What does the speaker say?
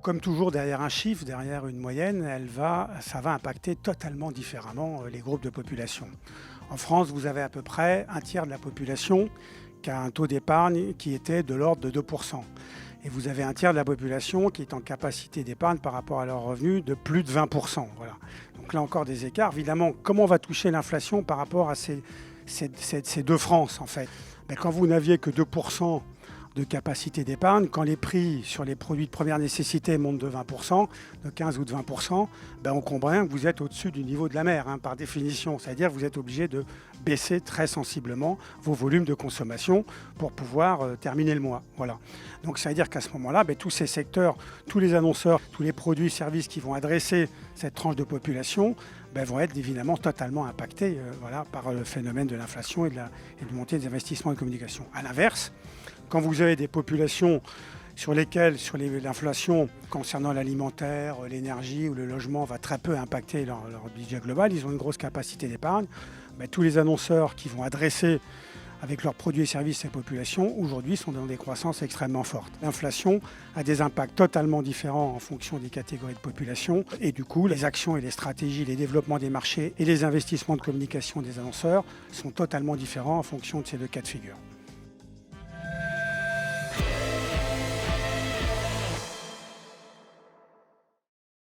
comme toujours, derrière un chiffre, derrière une moyenne, ça va impacter totalement différemment les groupes de population. En France, vous avez à peu près un tiers de la population qui a un taux d'épargne qui était de l'ordre de 2%. Et vous avez un tiers de la population qui est en capacité d'épargne par rapport à leurs revenus de plus de 20%. Voilà. Donc là encore des écarts. Évidemment, comment on va toucher l'inflation par rapport à ces deux France en fait? Quand vous n'aviez que 2% de capacité d'épargne, quand les prix sur les produits de première nécessité montent de 20%, de 15 ou de 20%, on comprend bien que vous êtes au-dessus du niveau de la mer, par définition. C'est-à-dire que vous êtes obligé de baisser très sensiblement vos volumes de consommation pour pouvoir terminer le mois. Voilà. Donc ça veut dire qu'à ce moment-là, tous ces secteurs, tous les annonceurs, tous les produits et services qui vont adresser cette tranche de population vont être évidemment totalement impactés par le phénomène de l'inflation et de montée des investissements en communication. À l'inverse, quand vous avez des populations sur lesquelles l'inflation concernant l'alimentaire, l'énergie ou le logement va très peu impacter leur budget global, ils ont une grosse capacité d'épargne, tous les annonceurs qui vont adresser avec leurs produits et services ces populations, aujourd'hui sont dans des croissances extrêmement fortes. L'inflation a des impacts totalement différents en fonction des catégories de population et du coup, les actions et les stratégies, les développements des marchés et les investissements de communication des annonceurs sont totalement différents en fonction de ces deux cas de figure.